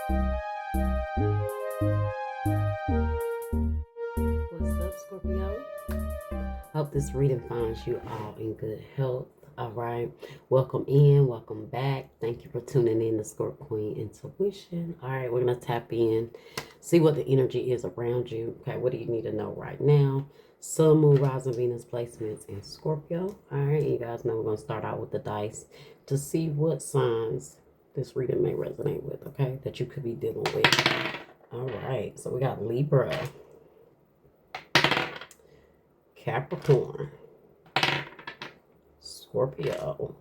What's up, Scorpio? Hope this reading finds you all in good health. All right. Welcome in. Welcome back. Thank you for tuning in to Scorp Queen Intuition. All right. We're going to tap in, see what the energy is around you. Okay. What do you need to know right now? Sun, Moon, Rising, Venus placements in Scorpio. All right. You guys know we're going to start out with the dice to see what signs this reading may resonate with. Okay. That you could be dealing with. All right. So we got Libra, Capricorn, Scorpio,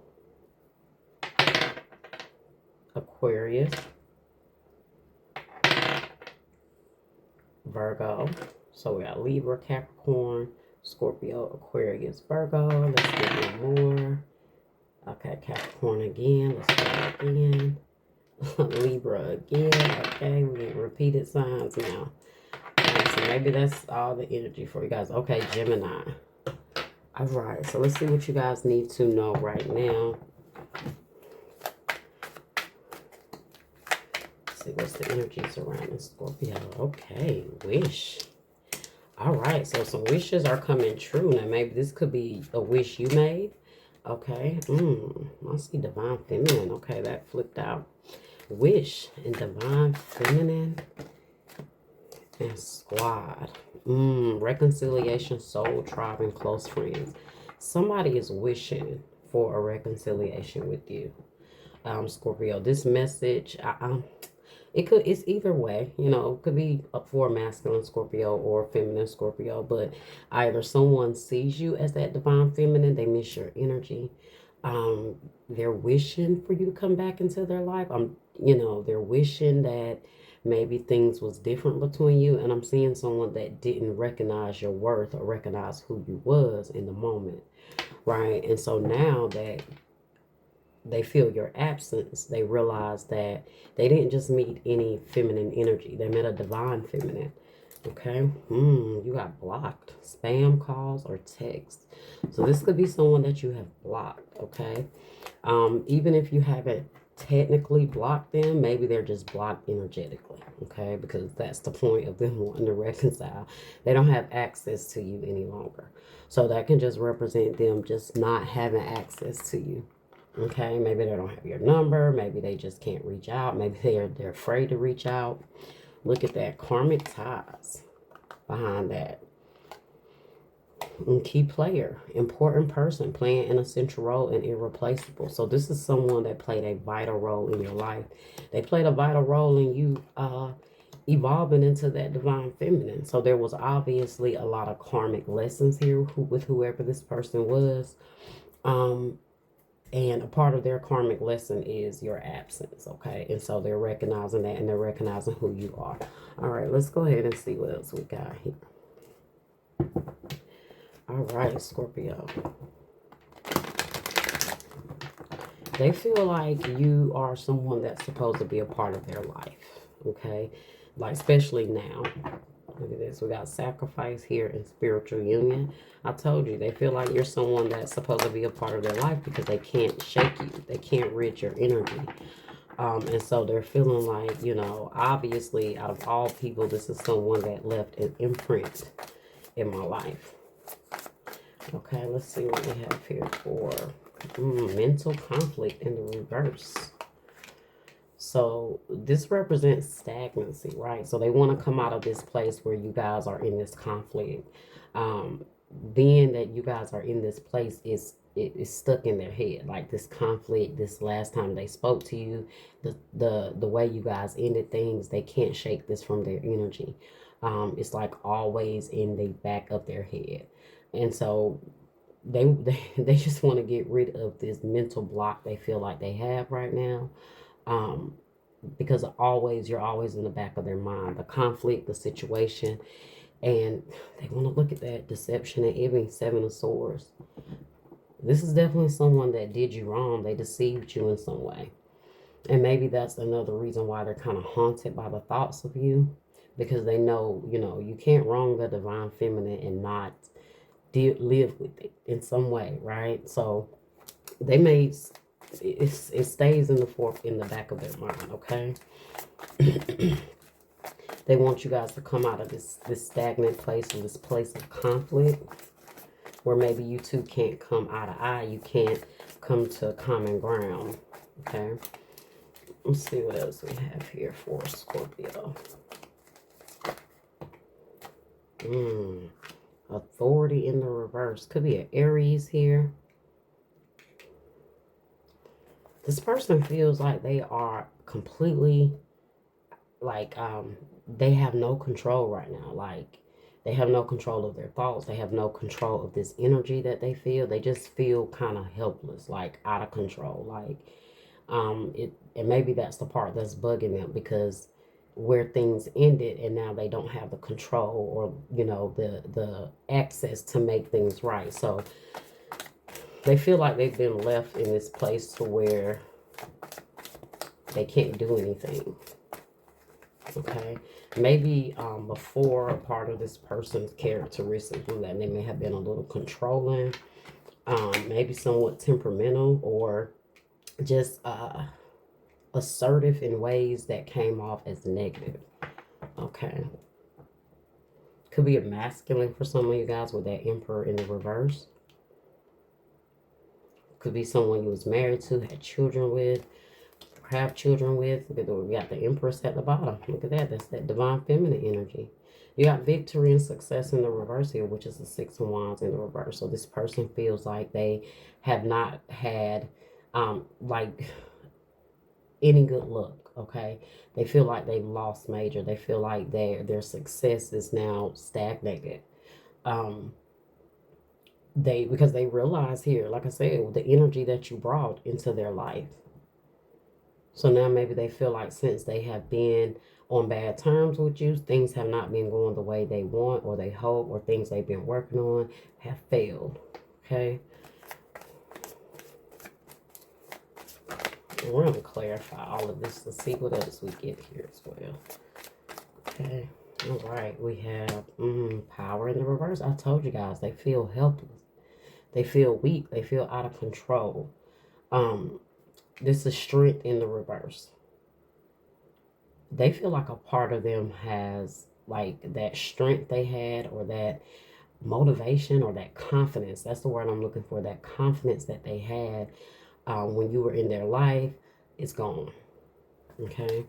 Aquarius, Virgo. So we got Libra, Capricorn, Scorpio, Aquarius, Virgo. Let's get one more. Okay, Capricorn again. Let's try again. Libra again. Okay, we get repeated signs now. Right, so maybe that's all the energy for you guys. Okay, Gemini. All right, so let's see what you guys need to know right now. Let's see what's the energy surrounding Scorpio. Okay, wish. All right, so some wishes are coming true. Now, maybe this could be a wish you made. Okay, I see Divine Feminine. Okay, that flipped out. Wish and Divine Feminine and Squad. Reconciliation, soul, tribe, and close friends. Somebody is wishing for a reconciliation with you, Scorpio. This message, it's either way. You know, it could be up for a masculine Scorpio or feminine Scorpio, but either someone sees you as that divine feminine, they miss your energy. They're wishing for you to come back into their life. They're wishing that maybe things was different between you, and I'm seeing someone that didn't recognize your worth or recognize who you was in the moment, right? And so now that they feel your absence, they realize that they didn't just meet any feminine energy, they met a divine feminine. Okay, you got blocked spam calls or texts. So this could be someone that you have blocked. Okay, even if you haven't technically blocked them, maybe they're just blocked energetically. Okay, because that's the point of them wanting to reconcile. They don't have access to you any longer, so that can just represent them just not having access to you. Okay, maybe they don't have your number, maybe they just can't reach out, maybe they're afraid to reach out. Look at that, karmic ties behind that. And key player, important person, playing an essential role and irreplaceable. So this is someone that played a vital role in your life. They played a vital role in you evolving into that divine feminine. So there was obviously a lot of karmic lessons here with whoever this person was. And a part of their karmic lesson is your absence, okay? And so they're recognizing that, and they're recognizing who you are. All right, let's go ahead and see what else we got here. All right, Scorpio. They feel like you are someone that's supposed to be a part of their life, okay? Like, especially now. Look at this. We got sacrifice here and spiritual union. I told you, they feel like you're someone that's supposed to be a part of their life because they can't shake you. They can't rid your energy. And so they're feeling like, obviously, out of all people, this is someone that left an imprint in my life. Okay, let's see what we have here for mental conflict in the reverse. So this represents stagnancy, right? So they want to come out of this place where you guys are in this conflict. Being that you guys are in this place is stuck in their head. Like this conflict, this last time they spoke to you, the way you guys ended things, they can't shake this from their energy. It's like always in the back of their head. And so they just want to get rid of this mental block they feel like they have right now. Because you're always in the back of their mind, the conflict, the situation, and they want to look at that deception and even 7 of Swords. This is definitely someone that did you wrong. They deceived you in some way, and maybe that's another reason why they're kind of haunted by the thoughts of you, because they know, you can't wrong the divine feminine and not live with it in some way, right? So they may it stays in the back of their mind, okay? They want you guys to come out of this stagnant place, or this place of conflict, where maybe you two can't come eye to eye. You can't come to common ground, okay? Let's see what else we have here for Scorpio. Authority in the reverse. Could be an Aries here. This person feels like they are completely, like, they have no control right now. Like, they have no control of their thoughts. They have no control of this energy that they feel. They just feel kind of helpless, like out of control. Like, and maybe that's the part that's bugging them, because where things ended and now they don't have the control, or, you know, the access to make things right. So they feel like they've been left in this place to where they can't do anything. Okay, maybe before, a part of this person's characteristics was that they may have been a little controlling, maybe somewhat temperamental, or just assertive in ways that came off as negative. Okay, could be a masculine for some of you guys with that Emperor in the reverse. Could be someone you was married to, had children with, have children with. We got the Empress at the bottom. Look at that. That's that divine feminine energy. You got victory and success in the reverse here, which is the Six of Wands in the reverse. So this person feels like they have not had like any good luck. Okay, they feel like they've lost major. They feel like their success is now stagnated. Because they realize here, like I said, the energy that you brought into their life. So now maybe they feel like, since they have been on bad terms with you, things have not been going the way they want or they hope, or things they've been working on have failed. Okay. And we're going to clarify all of this to see what else we get here as well. Okay. All right. We have power in the reverse. I told you guys, they feel helpless. They feel weak. They feel out of control. This is strength in the reverse. They feel like a part of them has, like, that strength they had, or that motivation, or that confidence. That's the word I'm looking for. That confidence that they had when you were in their life is gone. Okay.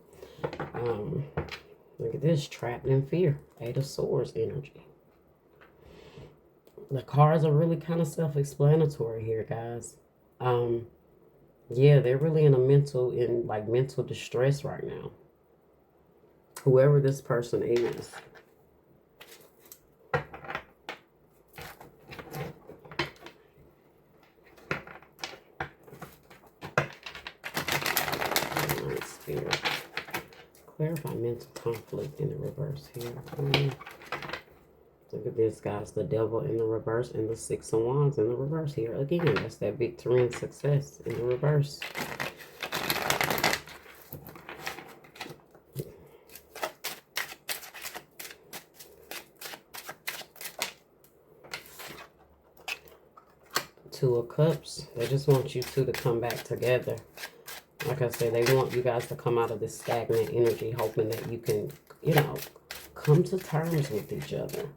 Look at this. Trapped in fear. Eight of Swords energy. The cards are really kind of self-explanatory here, guys. Yeah, they're really in mental distress right now. Whoever this person is. Alright, Spirit. Clarify mental conflict in the reverse here. Look at this, guys. The Devil in the reverse and the Six of Wands in the reverse here. Again, that's that victory and success in the reverse. Two of Cups. They just want you two to come back together. Like I said, they want you guys to come out of this stagnant energy, hoping that you can, you know, come to terms with each other.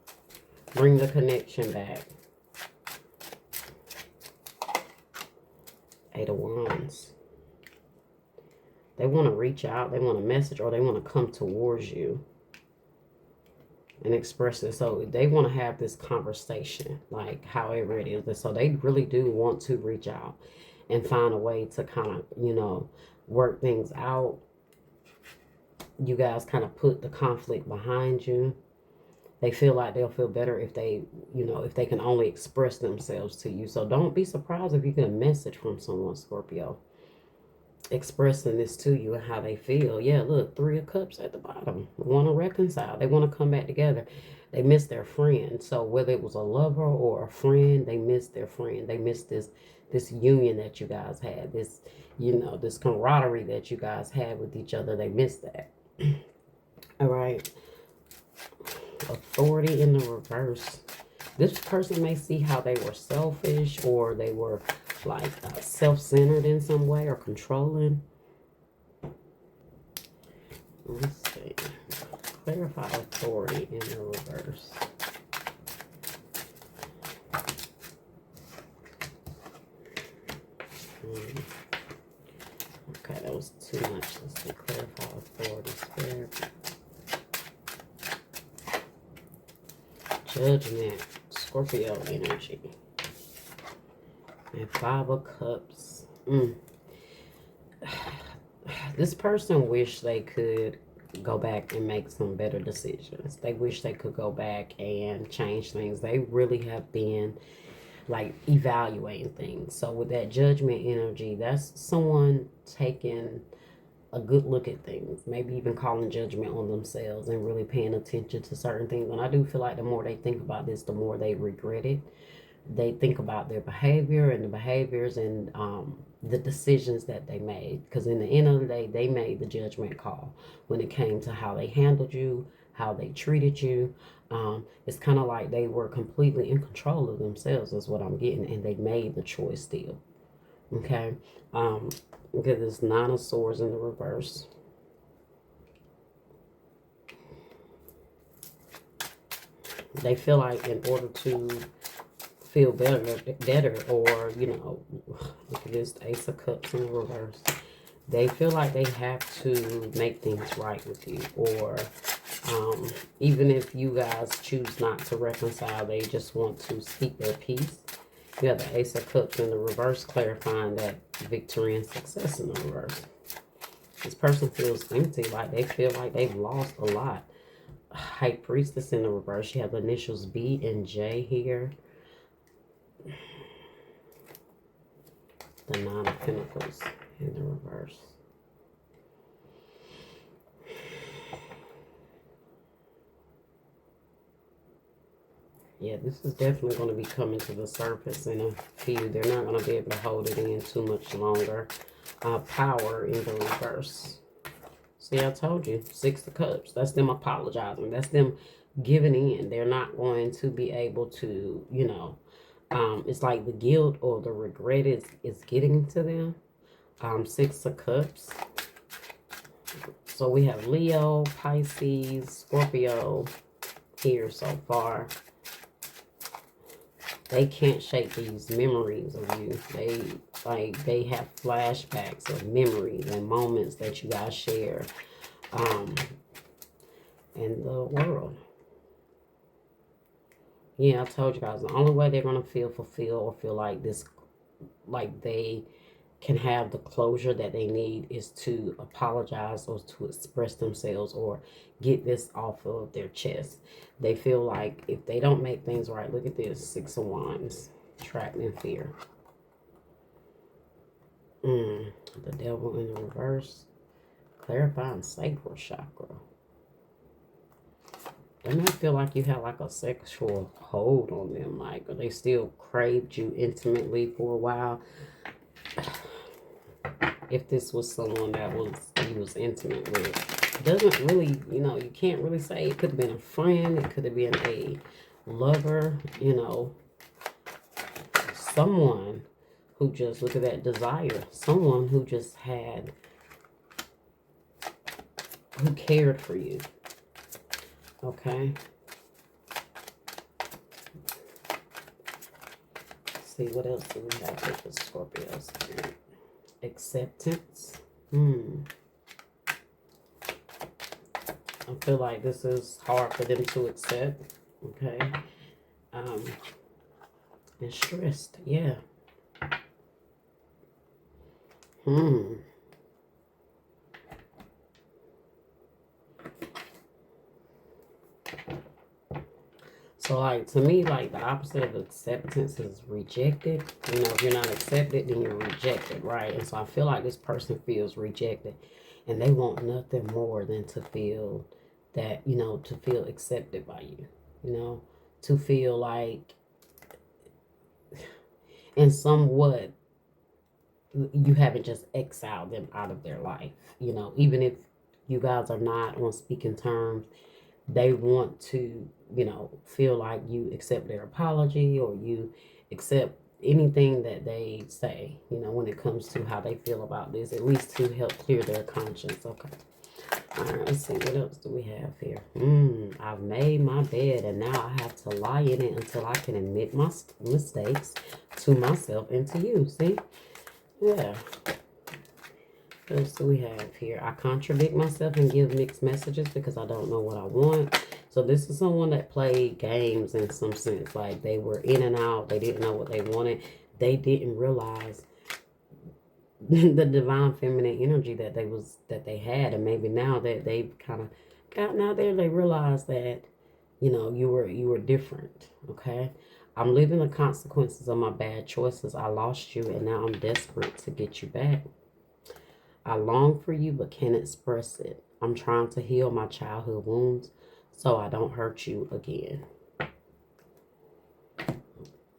Bring the connection back. Eight of Wands. They want to reach out. They want a message, or they want to come towards you and express it. So they want to have this conversation, like however it is. So they really do want to reach out and find a way to kind of, you know, work things out. You guys kind of put the conflict behind you. They feel like they'll feel better if they, you know, if they can only express themselves to you. So don't be surprised if you get a message from someone, Scorpio, expressing this to you and how they feel. Yeah, look, Three of Cups at the bottom. They want to reconcile. They want to come back together. They miss their friend. So whether it was a lover or a friend, they miss their friend. They miss this union that you guys had. This, you know, this camaraderie that you guys had with each other. They miss that. All right. Authority in the reverse. This person may see how they were selfish, or they were like self-centered in some way or controlling. Let's see. Clarify authority in the reverse. Okay, that was too much. Let's see. Clarify authority. Spirit. Judgment. Scorpio energy. And 5 of Cups. This person wish they could go back and make some better decisions. They wish they could go back and change things. They really have been like evaluating things. So with that Judgment energy, that's someone taking a good look at things, maybe even calling judgment on themselves and really paying attention to certain things. And I do feel like the more they think about this, the more they regret it. They think about their behavior and the behaviors and the decisions that they made. Because in the end of the day, they made the judgment call when it came to how they handled you, how they treated you. It's kind of like they were completely in control of themselves is what I'm getting. And they made the choice still. Okay. Look at this 9 of Swords in the reverse. They feel like in order to feel better, or, you know, look at this Ace of Cups in the reverse. They feel like they have to make things right with you, or even if you guys choose not to reconcile, they just want to speak their peace. You have the Ace of Cups in the reverse, clarifying that victory and success in the reverse. This person feels empty, like they feel like they've lost a lot. High Priestess in the reverse. You have the initials B and J here. The 9 of Pentacles in the reverse. Yeah, this is definitely going to be coming to the surface in a few. They're not going to be able to hold it in too much longer. Power in the reverse. See, I told you. 6 of Cups. That's them apologizing. That's them giving in. They're not going to be able to, you know, it's like the guilt or the regret is getting to them. 6 of Cups. So we have Leo, Pisces, Scorpio here so far. They can't shake these memories of you. They have flashbacks of memories and moments that you guys share in the world. Yeah, I told you guys, the only way they're going to feel fulfilled or feel like this, like they can have the closure that they need is to apologize or to express themselves or get this off of their chest. They feel like if they don't make things right, look at this, 6 of Wands, trapped in fear. The Devil in the reverse, clarifying sacral chakra. They may feel like you had like a sexual hold on them, like, or they still craved you intimately for a while. If this was someone that he was intimate with, it doesn't really, you know, you can't really say. It could have been a friend, it could have been a lover, you know, someone who just, look at that desire, someone who just had, who cared for you. Okay. Let's see, what else do we have with the Scorpios? Acceptance. I feel like this is hard for them to accept. Okay. And stressed. Yeah. So, like, to me, like, the opposite of acceptance is rejected. You know, if you're not accepted, then you're rejected, right? And so I feel like this person feels rejected. And they want nothing more than to feel that, you know, to feel accepted by you. You know, to feel like, and somewhat, you haven't just exiled them out of their life. You know, even if you guys are not on speaking terms, they want to, you know, feel like you accept their apology or you accept, anything that they say, you know, when it comes to how they feel about this, at least to help clear their conscience. Okay. All right, let's see. What else do we have here? I've made my bed and now I have to lie in it until I can admit my mistakes to myself and to you. See? Yeah. What else do we have here? I contradict myself and give mixed messages because I don't know what I want. So this is someone that played games in some sense. Like they were in and out. They didn't know what they wanted. They didn't realize the divine feminine energy that they had, and maybe now that they've kind of gotten out there, they realize that, you know, you were different. Okay. I'm living the consequences of my bad choices. I lost you and now I'm desperate to get you back. I long for you but can't express it. I'm trying to heal my childhood wounds so I don't hurt you again.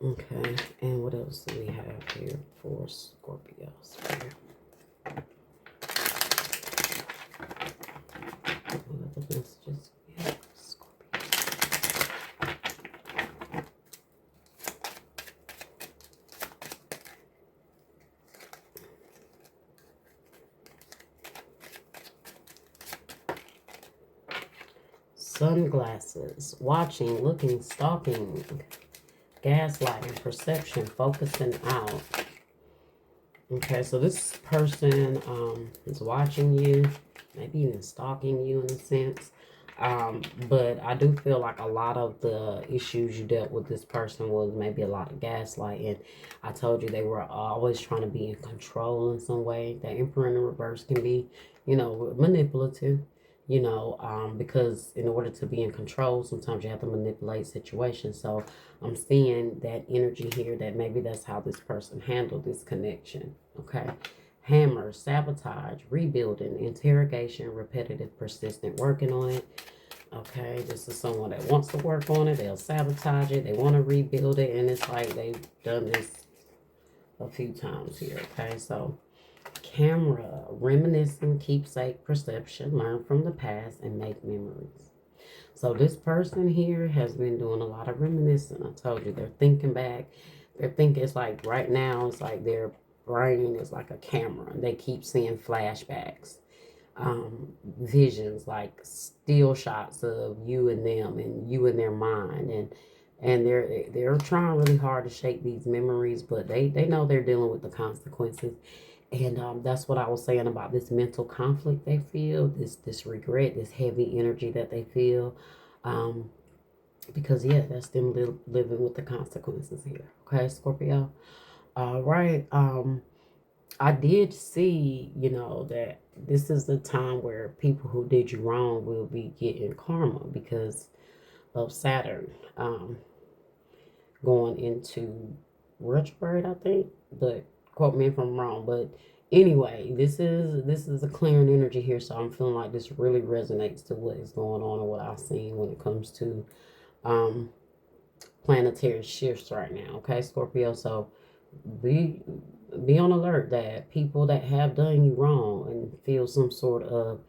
Okay, and what else do we have here for Scorpios? What other messages we have for Scorpio? Sunglasses, watching, looking, stalking, gaslighting, perception, focusing out. Okay, so this person is watching you, maybe even stalking you in a sense. But I do feel like a lot of the issues you dealt with this person was maybe a lot of gaslighting. I told you they were always trying to be in control in some way. The Emperor in the reverse can be, you know, manipulative. You know, because in order to be in control, sometimes you have to manipulate situations. So I'm seeing that energy here that maybe that's how this person handled this connection. Okay. Hammer, sabotage, rebuilding, interrogation, repetitive, persistent, working on it. Okay. This is someone that wants to work on it. They'll sabotage it. They want to rebuild it. And it's like they've done this a few times here. Okay. So camera, reminiscing, keepsake, perception, learn from the past, and make memories. So this person here has been doing a lot of reminiscing. I told you, they're thinking back. They're thinking, it's like right now, it's like their brain is like a camera. They keep seeing flashbacks, visions, like still shots of you and them and you in their mind. And they're trying really hard to shake these memories, but they know they're dealing with the consequences. And that's what I was saying about this mental conflict they feel, this regret, this heavy energy that they feel. Because, yeah, that's them living with the consequences here. Okay, Scorpio? All right. I did see, you know, that this is the time where people who did you wrong will be getting karma because of Saturn going into retrograde, I think. But quote me if I'm wrong. But anyway, this is a clearing energy here, so I'm feeling like this really resonates to what is going on and what I've seen when it comes to planetary shifts right now. Okay, Scorpio. So be on alert that people that have done you wrong and feel some sort of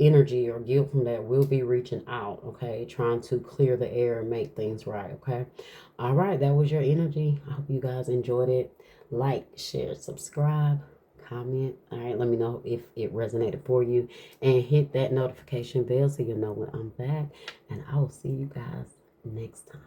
energy or guilt from that will be reaching out. Okay, trying to clear the air and make things right. Okay, all right, that was your energy. I hope you guys enjoyed it. Like, share, subscribe, comment. All right, let me know if it resonated for you, and hit that notification bell so you know when I'm back. And I will see you guys next time.